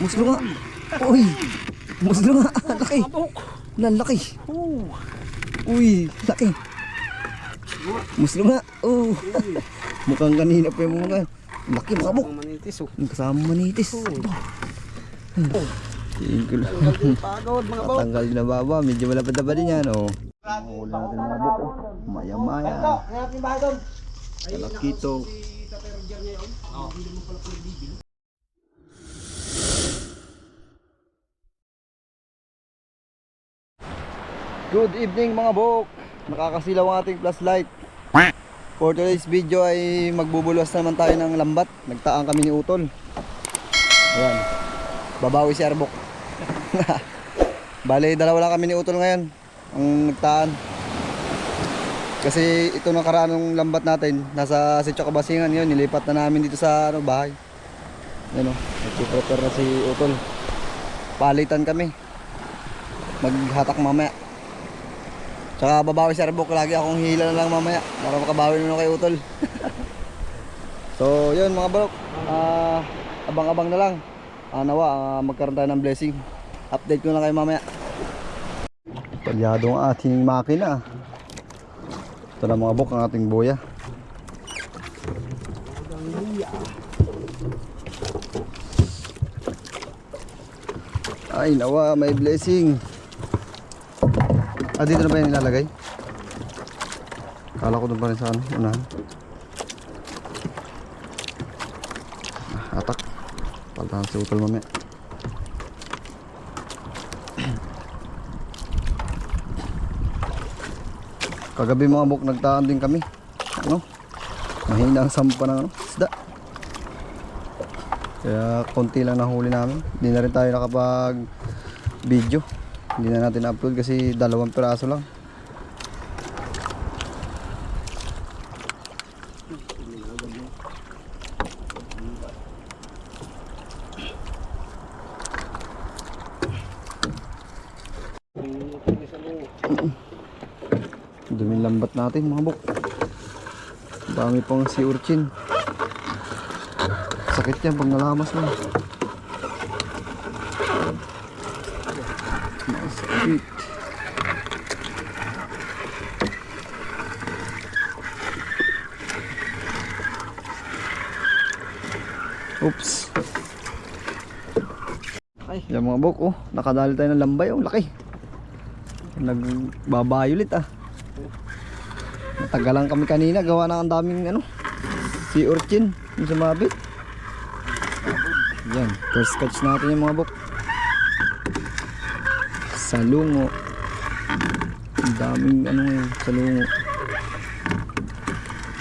Muslo nga. Uy. Muslo nga. Laki. Lalaki. Uy. Laki. Muslo nga. Oh. Mukhang kanina pa yung mga. Laki mga bok. Kasama manitis. Tingko lang. Matanggal na baba. Medyo malapad-lapad din yan. Oh. Wala natin mga bok. Maya-maya. Malakito. Good evening mga bok. Nakakasilaw ang ating flashlight. For today's video ay magbubulwas naman tayo ng lambat. Nagtaan kami ni Utol. Ayan. Babawi si Arbok. Bale, dalawa lang kami ni Utol ngayon ang nagtaan. Kasi ito nakaraan ng lambat natin, nasa Sitio Kabasingan yun, nilipat na namin dito sa bahay. Ayan o, nagpiprepare na si Utol. Palitan kami. Maghatak mamaya. Tsaka babawi si Arbok, lagi akong hila na lang mamaya para makabawi na kay Utol. So yun mga bro, abang-abang na lang. Nawa magkaroon tayo ng blessing. Update ko na kayo mamaya. Palyado ang ating makina. Ito na mga bok ang ating boya. Ay nawa, may blessing. Dito na ba yung nilalagay? Kala ko doon pa rin sa ano, unahan. Atak. Paltahan si Utol mamaya. Kagabi mga bok, nagtaan din kami. Ano? Mahina ang sampa ng ano, isda. Kaya konti lang nahuli namin. Hindi na rin tayo nakapag video. Hindi na natin upload kasi 2 piraso lang. Dumi lambat natin mga bok. Dami pang sea urchin. Sakit yan pag nalamas mo. Masakit. Oops. Yan mga bok, oh, nakadali tayo ng lambay, oh, laki. Nagbabayo ulit ah. Natagalan kami kanina, gawa na ang daming ano, sea urchin yung sumabit. Yan, first catch natin yung mga bok. Salungo. Ang daming ano ngayon, salungo.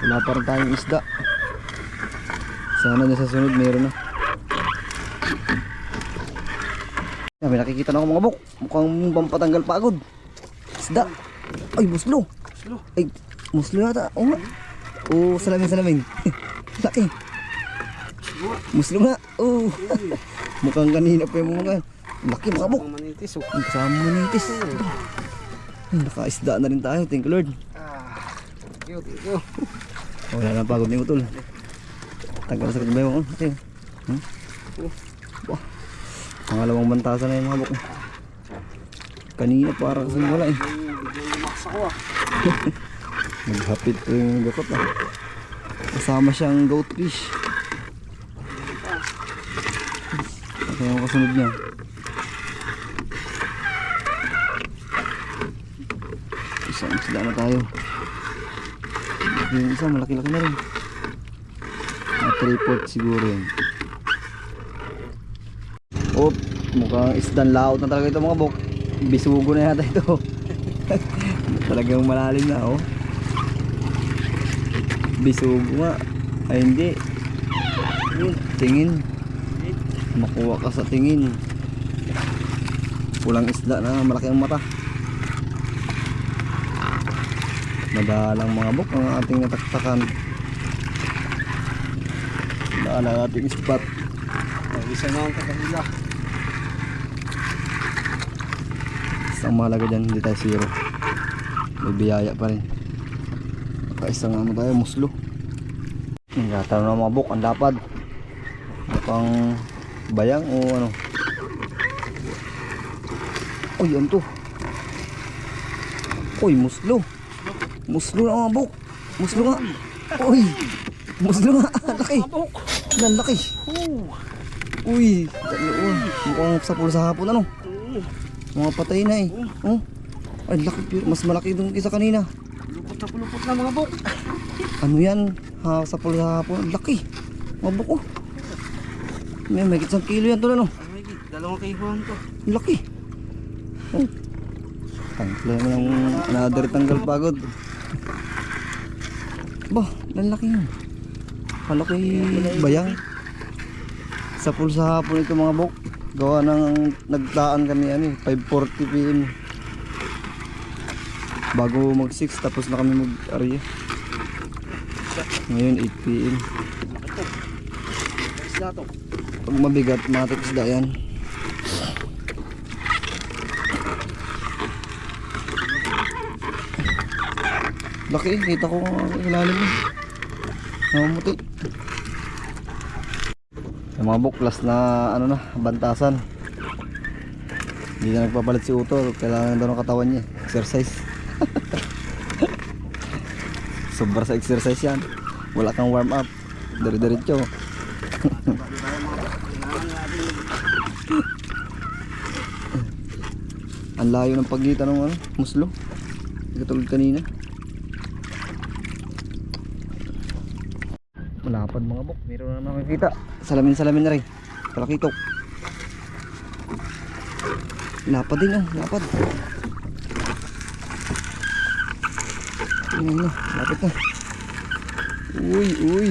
Wala pa rin tayong isda. Sana na sa sunod meron na. Yan, may nakikita na ako mga bok. Mukhang pampatanggal pagod. Isda. Ay, muslo. Ay, muslo yata. Oo nga. Oo, salamin. Laki. Muslo nga. Oo. Mukhang kanina pa yung mga. Laki mga bok. Kasama manitis. Nakaisda na rin tayo. Thank you Lord. Thank you. Wala na pagod ni Utol. Tanggal na sa katibayo. Pangalawang bantasa na yung mga bok. Kanina para kasi wala eh. Maghapit ko yung gakot ah. Kasama siyang goat fish. Ito yung kasunod niya. Isang isda na tayo. Yung isa malaki-laki na rin. 3/4 siguro yun. Oh, mukhang isdan laot na talaga ito mga bok. Bisugo na yata ito. Talagang malalim na oh. Bisugo nga. Ay hindi. Tingin. Makuha ka sa tingin. Pulang isda na, malaki ang mata. Madalang mga bok ang ating nataktakan. Madalang ating spot. Isa na ang kakahila. Isang mahalaga dyan, hindi tayo zero. May biyaya pa rin. Nakaisang ano tayo, muslo. Nagkataon na mga bok, ang lapad. Pang bayang o ano. Uy, ano to? Uy, muslo. Muslo na mga bok. Muslo nga. Uy, muslo nga. Laki. Yan, laki. Uy, mukhang sapul sa hapon ano. Mga patay na eh. Oh. Ay, laki. Mas malaki dun kaysa kanina. Lupot na mga bok. Ano yan? Ha, sapul sa hapon. Laki. Mga bok oh. May isang kilo yan tol ano. Ay, dalawang kaibuhan to. Laki. Oh. Tangkla mo ng another tanggal pagod. Bah, lalaki yun. Kalaki bayang. Sapul sa hapon ito mga bok. Gawa ng nagdaan kami ano, 5:40 PM. Bago mag 6 tapos na kami mag-area. Ngayon 8 PM. Isda to. Pag mabigat, matik isda yan. Laki, kita ko ilalim mo. Namamuti. Yung mga buklas na ano na, bantasan. Hindi na nagpapalit si Utol, kailangan daw ng katawan niya. Exercise. Sobra sa exercise yan. Wala kang warm up. Dari-diretso. Ang layo ng pagitan ng ano, muslo. Katulad kanina. Malapad mga bok. Meron na nakikita. Salamin-salamin na rin. Palakitok. Lapad din oh. Lapad. Ayan na. Lapad na. Uy, uy.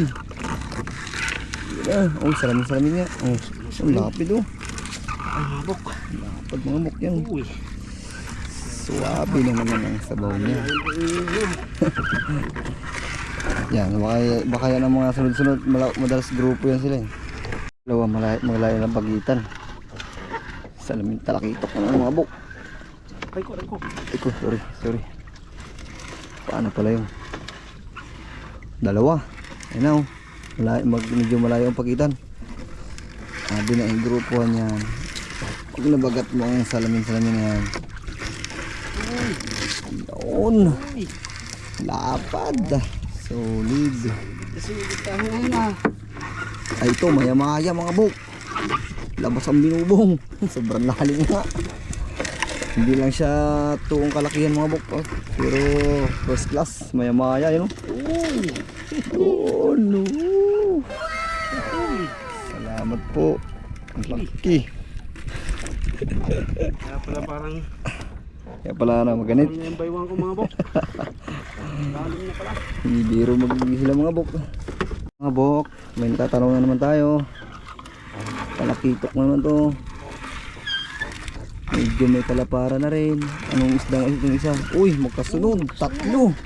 Yan na. Oh, salamin-salamin niya. Oh, lapid oh. Ay, mga bok. Lapad mga bok yan. Uy. Suwabe naman ang sabaw niya. Yan, baka yan ang mga sunod-sunod. Madalas grupo yan sila eh. Dalawa, malayo ng pagitan. Salamin, talakitok ng mga bok. Ay ko. Sorry. Paano pala yung dalawa? Ayun na oh. Medyo malayo ang pagitan. Sabi na yung grupuhan yan. Pag nabagat mo ang salamin-salamin na yan. Doon. Lapad. Solid. Kasi tayo ngayon ah. Ay ito, maya-maya mga bok. Labas ang binubong. Sobrang lalim nga. Hindi lang siya tuong kalakihan mga bok. Oh. Pero first class, maya-maya yun. Oh no. Salamat po. Ang laki. Kaya pala na maganit. Ano yung baywang ko mga bok? Lalim na pala. Biro sila mga bok. Mga bok, may natatanong na naman tayo. Palakitok naman to. Medyo may talapara na rin. Anong isda nga itong isa? Uy, magkasunod. Tatlo.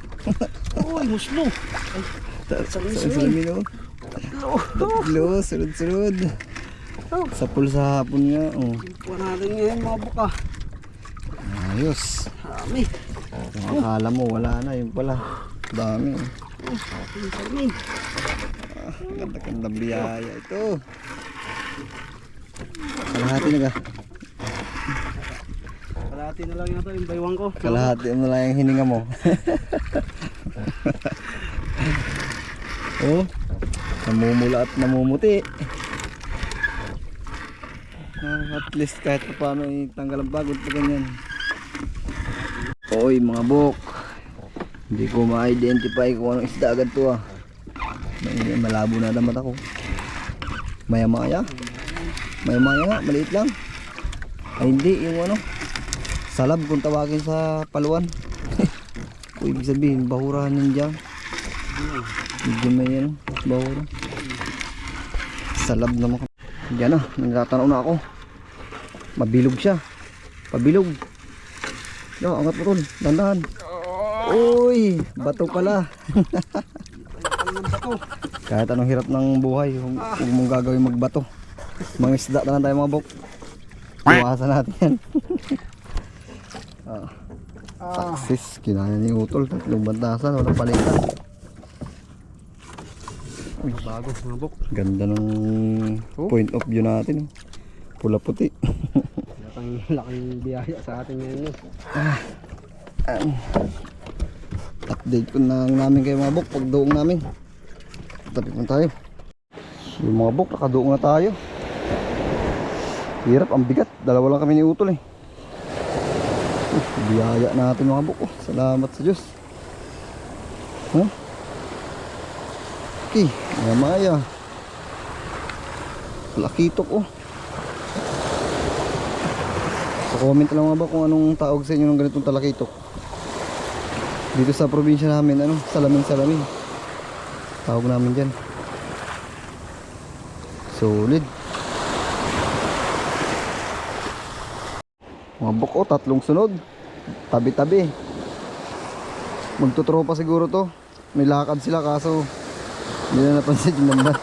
Uy, muslo. Salamin oh. Tatlo, sunod-sunod. Sapul sa hapon nga. Oh. Kuha natin ngayon mga bok ah. Ayos. Dami. Kung akala mo wala na, yun pala. Dami. Salamin. Ganda-ganda biyaya ito. Kalahati na ka. Kalahati na lang yata yung baywang ko. Kalahati mo lang yung hininga mo. Oh, namumula at namumuti. At least kahit paano tanggal ang pagod pa ganyan. Oy mga bok, hindi ko ma-identify kung anong isda agad to ah. Malabo na ang mata ko. Maya-maya nga, maliit lang. Ay hindi, yung ano, salab kung tawagin sa paluan. O ibig sabihin, bahurahan yan dyan. Medyo may yan, bahura. Salab naman. Diyan na, nagtatanaw na ako. Mabilog siya. Pabilog. Yo, angat mo tol, dandahan. Uy, bato pala. Kahit anong hirap ng buhay, huwag mong gagawin magbato. Mga isda na lang tayo mga bok. Iwasan natin yan. Success, kinaya ni Utol. Tatlong bantasan, walang palitan. Uy, Bago mga bok. ganda ng point of view natin. Pula puti. Laking biyaya sa atin ngayon. Update ko na namin kayo mga bok pag doong namin. Tapos na tayo. Yung mga bok, nakadoong na tayo. Hirap, ang bigat. Dalawa lang kami ni Utol eh. Biyaya natin mga bok. Salamat sa Diyos. Huh? Okay, maya. Lakitok oh. Comment lang mga bok kung anong tawag sa inyo ng ganitong talakitok. Dito sa probinsya namin, ano, salamin-salamin. Tawag namin dyan. Solid. Mga bok oh, tatlong sunod. Tabi-tabi. Magtutropa siguro to. May lakad sila kaso hindi na napansin yung lambat.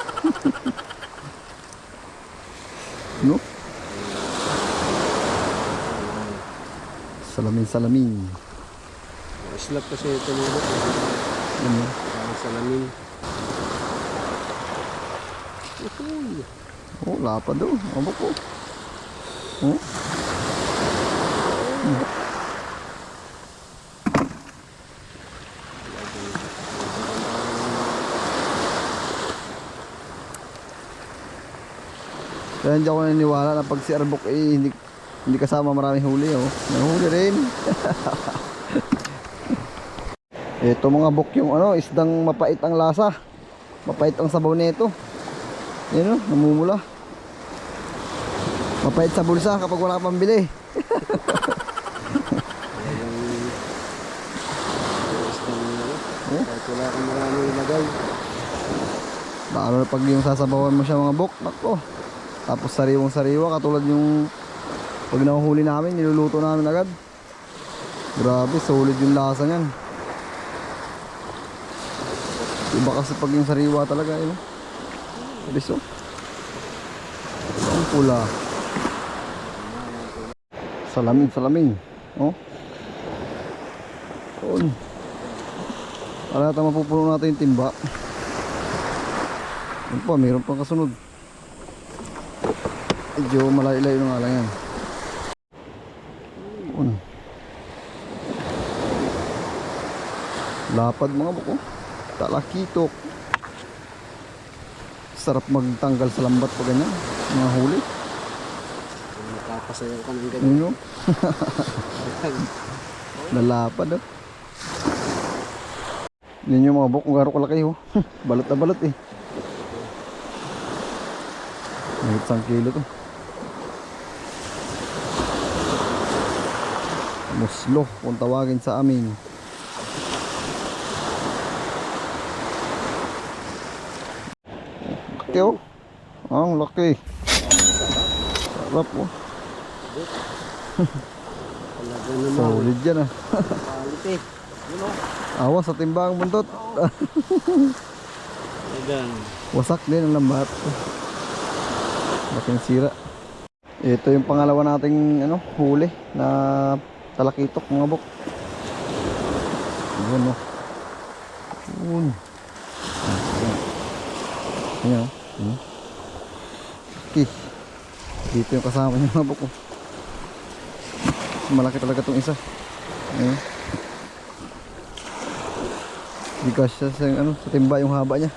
No? Salamin-salamin. Slap kasi ito mga bok. Ano? Salamin. Oh, lapad daw. Abok ko. Oh. Kaya hindi ako naniniwala na pag si Arbok hindi kasama maraming huli oh. Nahuli rin. Ito mga bok yung ano, isdang mapait ang lasa. Mapait ang sabaw nito. Yan oh, namumula. Mapait sa bulsa kapag wala kang pambili. Kahit wala kang maraming ilagay. Lalo na pag yung sasabawan mo siya mga bok, nako. Tapos sariwang sariwa katulad yung pag nahuhuli namin, niluluto namin agad. Grabe, solid yung lasa niyan. Iba kasi pag yung sariwa talaga eh. Biso. Ang pula. Salamin. Oh. Doon. Para natin mapupuno natin yung timba. Ano pa, mayroon pang kasunod. Medyo malay-lay na nga lang yan. Doon. Lapad mga buko. Talakitok. Sarap magtanggal sa lambat pa ganyan. Mga huli. Nakapasayaw ka ng ganyan. Ano? Nalapad oh. Yan yung mga buk, kung garo kalaki oh. Balot na balot eh. Mahit 1 kilo to. Muslo kung tawagin sa amin. Laki oh. Ang laki. Sarap oh. Talaga naman. Solid yan ah. Palit eh. Yun o. Awas sa timbang buntot. Ayan. Wasak din ang lambat. Laking sira. Ito yung pangalawa nating ano, huli na talakitok mga bok. Yun oh. Yun. Ayan oh. Okay. Dito yung kasama niya mga bok oh. Malaki talaga itong isa. Ayan. Bigas siya sa, ano, sa timba yung haba niya.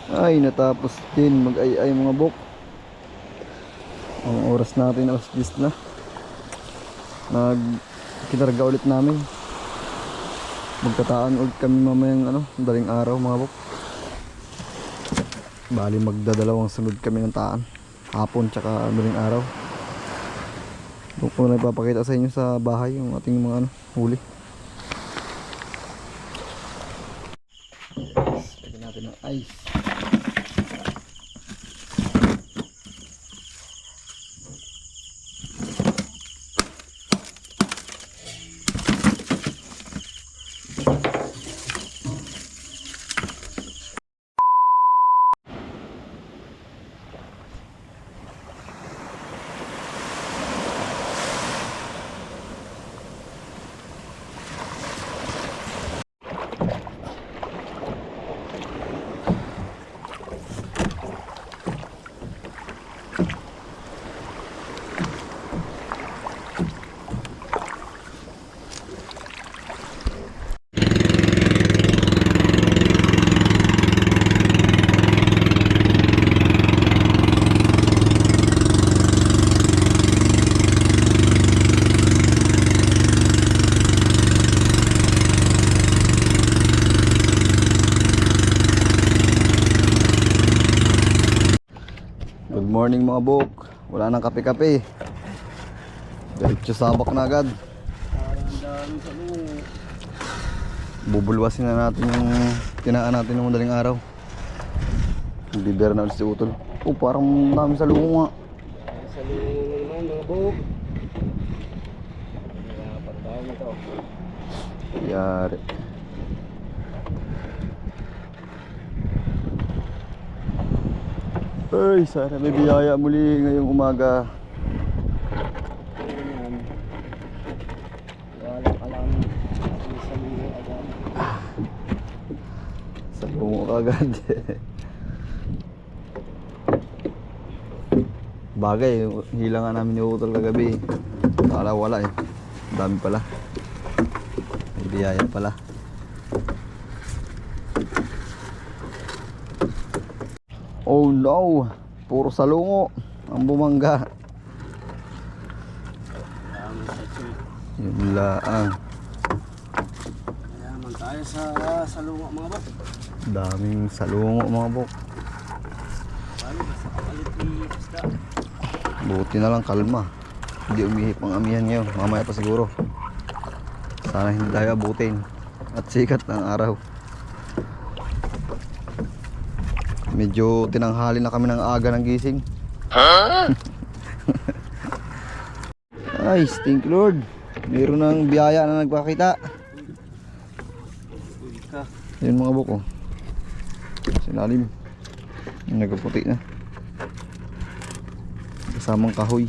Ay, natapos din mag-ay-ay mga bok. Ang oras natin alas 10 na. Kinarga ulit namin. Magtataan ulit kami mamayang ano, daling araw mga bok. Bali magdadalawang sunod kami ng taan. Hapon tsaka daling araw. Doon ko na ipapakita sa inyo sa bahay yung ating mga ano, huli. Lagyan natin ng ice. morning mga bok. Wala nang kape-kape. Diretso sabak na agad. Ang dami sa lungo. Bubulwasin na natin yung tinaan natin ng madaling araw. Bibera na ulit si Utol. Oh, parang dami sa lungo nga. Sa lungo naman mga buk. Kaya pagkain ito. Yari. Ay, sana may biyaya muli ngayong umaga. Ayan. Wala ka lang. Sa lungo agad. Sa lungo kagad. Bagay, hila nga namin ni Utol kagabi. Kala wala eh. Dami pala. May biyaya pala. Oh no! Puro salungo ang bumangga. Dami sa check. Yun laang. Mayaman tayo sa lungo mga buk. Daming salungo mga bok. Paano basta kapalit ni isda. Buti na lang kalma. Hindi umihip ang amihan ngayon. Mamaya pa siguro. Sana hindi tayo abutin. At sikat ng araw. Medyo tinanghali na kami ng aga ng gising. Ay, thank you Lord. Meron ng biyaya na nagpakita. Uy ka. Yun mga buko. Silalim. Nagpuputi na. Kasamang kahoy.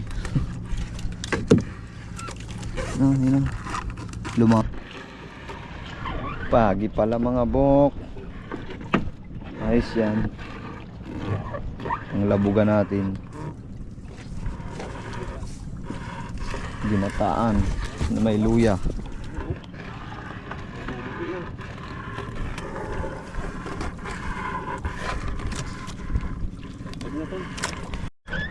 Yun na. Luma. Pagi pala mga bok. Ayos yan. Ang labugan natin. Ginataan na may luya.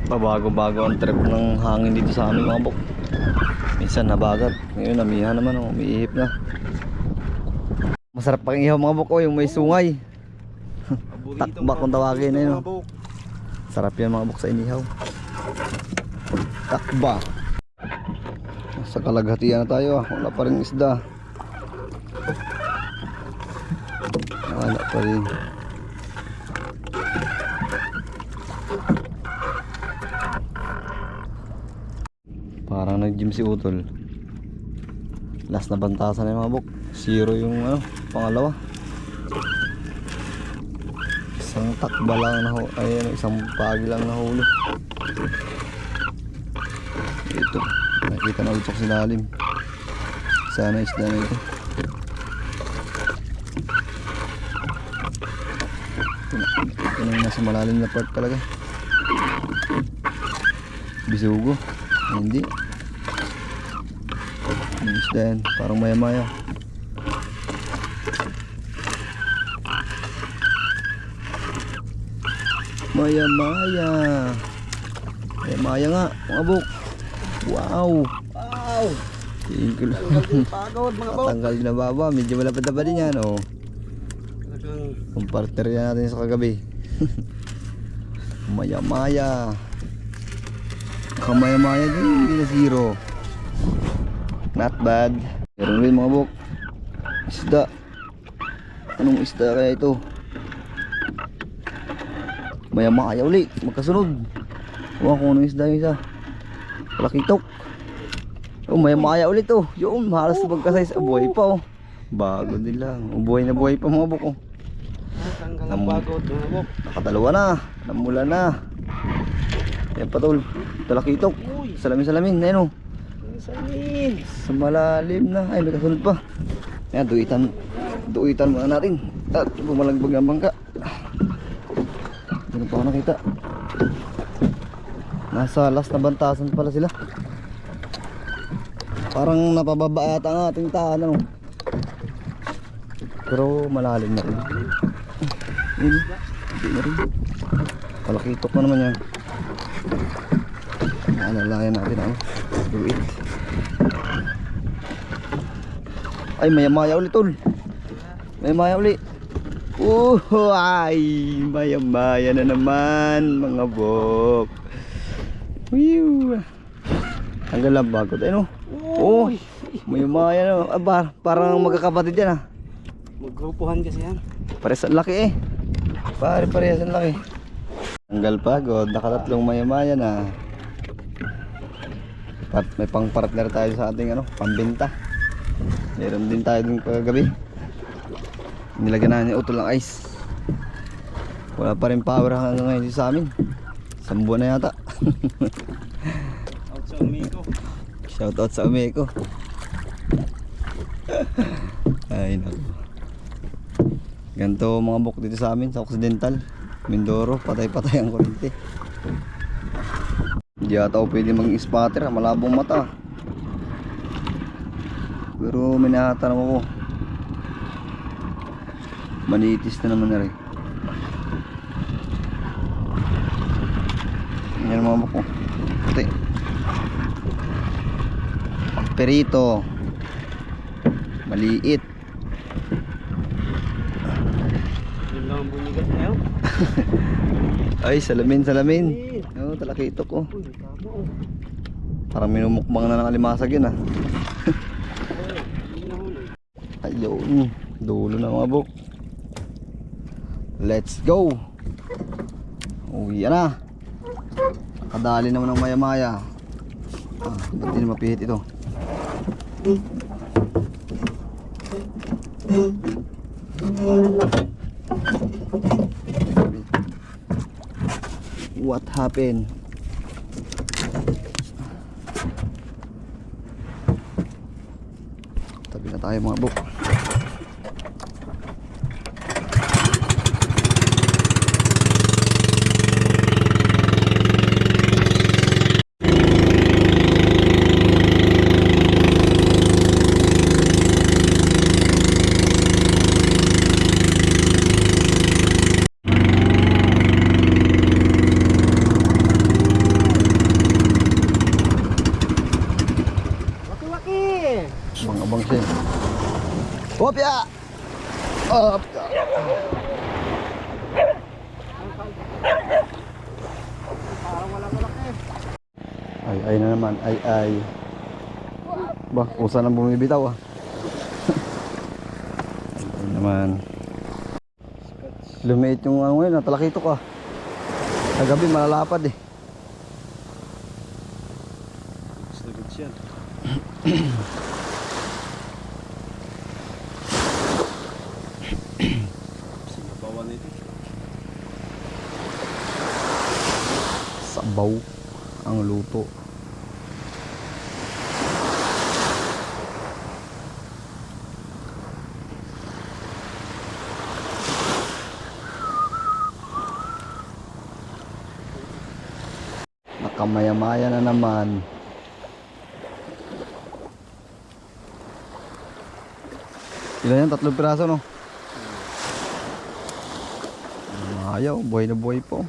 Pabago-bago ang trip ng hangin dito sa amin mga bok. Minsan nabagat. Ngayon namihan naman, umiihip na. Masarap pang ihaw mga bok, oh, yung may sungay. Takba kung tawagin na yun. Sarap yan mga bok sa inihaw. Takba. Sa kalaghatian na tayo, wala pa rin isda. Wala pa rin. Parang nag-gym si Utol. Last na bantasan na yung mga bok. 0 yung pangalawa. Isang takba lang na isang pagi lang nahuli. Ito, nakita na ulit sa silalim. Sana isda na ito. Ito na yung nasa malalim na part talaga. Bisugo. Hindi. Yung isda yan, parang maya-maya. Maya-maya. Maya-maya nga, mga buk. Wow. Wow! Tingkol. Pagod mga buk. Matanggal na baba, medyo malapad na ba din yan, oh. Talagang Ang partner yan natin sa kagabi. Maya-maya. Kamaya-maya din, hindi na 0. Not bad. Meron rin mga buk. Isda. Anong isda kaya ito? Maya-maya ulit, magkasunod. Huwag kung anong isda yung isa. Palakitok. Oh, maya-maya ulit oh. Yung halos magkasize. Buhay pa oh. Bago din lang. Buhay na buhay pa mga buk oh. tanggal ang pagod mga buk. Nakadalawa na. Namula na. Yan patol. Palakitok. Salamin-salamin. Ayan oh. Samin! Sa malalim na. Ay, may kasunod pa. Ayan, duitan muna natin. At bumalagbag ang bangka. Hindi na pa ako nakita. Nasa last na bantasan pala sila. Parang napababa ata ang ating taan ano. Pero malalim na rin. Hindi na rin. Palakitok na naman yan. Alalayan natin ano. Duit. Ay, maya-maya ulit tol. Maya-maya ulit. Ay, maya-maya na naman mga bok. Wiyo. Tanggal lang bagot. Ano? Oh, may maya na. Parang magkakapatid yan ah. Maggrupuhan kasi yan. Pares ang laki eh. Parehas ang laki. Tanggal pagod. Nakatatlong maya-maya na. May pang partner tayo sa ating pambenta. Meron din tayo dun kagabi. Nilagyan na ni utol ng ice. Wala pa rin power hanggang ngayon sa amin. 1 buwan na yata. Out sa umigo. Shoutout sa Umeko. Ay naku. Ganito mga buk dito sa amin sa Occidental Mindoro, patay-patay ang kuryente. Hindi ata ako pwede maging spotter, malabong mata. Pero may nakatanong ako. Manitis na naman na rin. Yan mga buk. Puti. Perito. Maliit. Yun lang ang bunigat na yun. Ay, salamin. Oo, talakito ko. Uy, tama oh. Parang minumukbang na ng alimasag yun ah. Ayun, dulo na mga buk. Let's go. Uwi na. Nakadali naman ng maya-maya. Ba't din mapihit ito? What happened? Tabi na tayo mga buk. Abang siya. Hopya! Hopya! Parang wala malaki. Ay na naman. Ay. Ba, kung saan ang bumibitaw ah. Ay naman. Lumiit yung ngayon, natalakito ka. Kagabi malalapad eh. Sagad siya. Sinabawan ito. Sabaw ang luto. Nakamaya-maya na naman. Ilan yan? 3 piraso no? Ayaw, buhay na buhay po.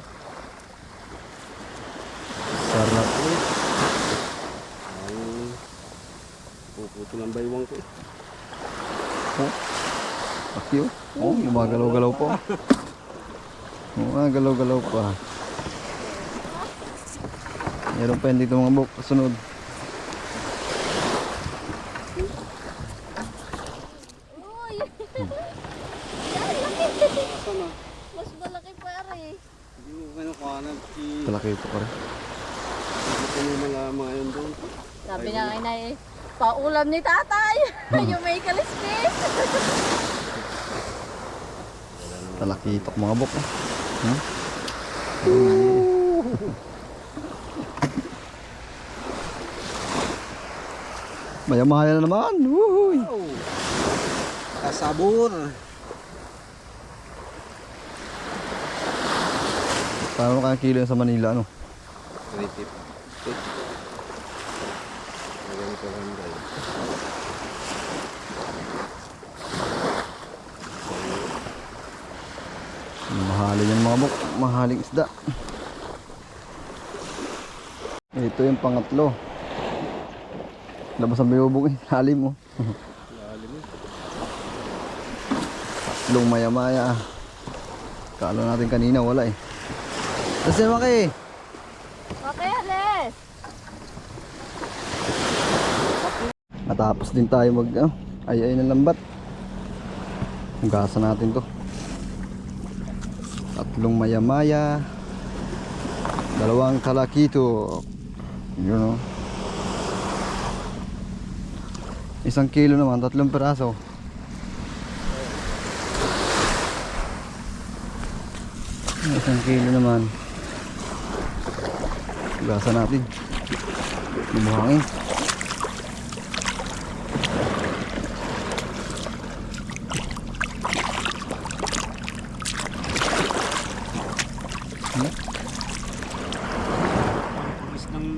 Sarap po. Ang puputo ng baywang ko. Oh, akyo. Oh, gumagalaw-galaw po. Oh, galaw-galaw pa. Meron pa yan dito mga buk. Kasunod. Uy! Sana. Mas malaki pare. Hindi mo kayo kanan. Talaki ito pa rin. Hindi mo mga yun doon. Sabi nga kay Nay, paulam ni tatay. Yung may kaliskis. Talaki ito mga buk. Hmm? Maya-maya na naman. Woohoo! Oh. Kasabor. Paano kaya kilo yan sa Manila ano? 350. Ganito lang dahil. Mahalin yung mga buk. Mahaling isda. Ito yung pangatlo. Labas ang biyubog eh. Halim mo. Lalim eh. Tatlong maya-maya. Kala natin kanina wala eh. Kasi maki. Okay, ale. Yes. Matapos din tayo mag ay ng lambat. Hugasan natin to. 3 maya-maya, 2 kalakito. Yun o. 1 kilo naman, 3 peraso. Isang kilo naman. Hugasan natin. Lumuhangin. Pagkakis ng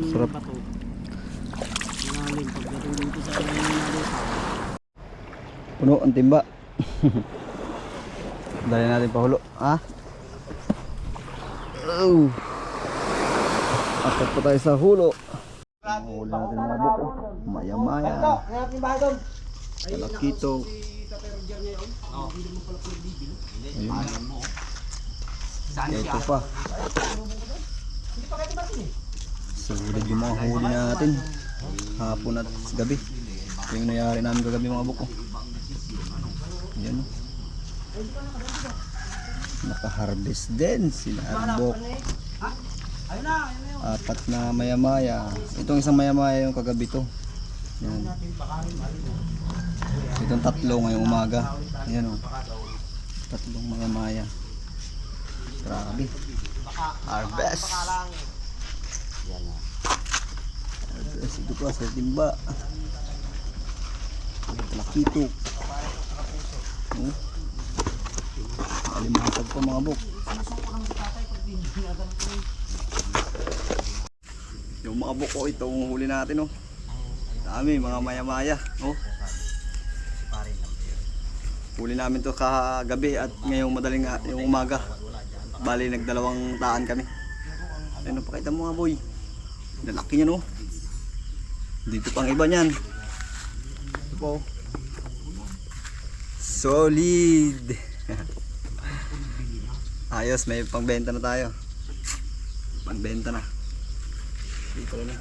Sarap. bato. Inalim pagdating dito sa nalita. Puno ang timba. Dali natin pahulo. Ah? Oh. Apat pa tayo sa hulo. Huli natin mga buko. Maya-maya. Kalakito. Ayun. Ito pa. Sulit yung mga huli natin. Hapon at gabi. Ito yung nangyari namin kagabi mga buko. Yan. Naka-harvest din sila Arbok. 4 na maya-maya. Itong isang maya-maya yung kagabi to. Yan. Itong 3 ngayong umaga. Yan o. 3 maya-maya. Grabe. Harvest. Harvest. Ito pa sa timba. Kalakito. Alimasag pa mga buk. Yung mga buko itong huli natin oh. Dami mga maya-maya oh. Huli namin to kagabi at ngayong madaling yung umaga. Bali nagdalawang taan kami. Ayun, pakita mo nga boy. Lalaki niya no. Dito pang iba niyan. Ito po. Solid. Ayos, may pangbenta na tayo. Pangbenta na. Dito na.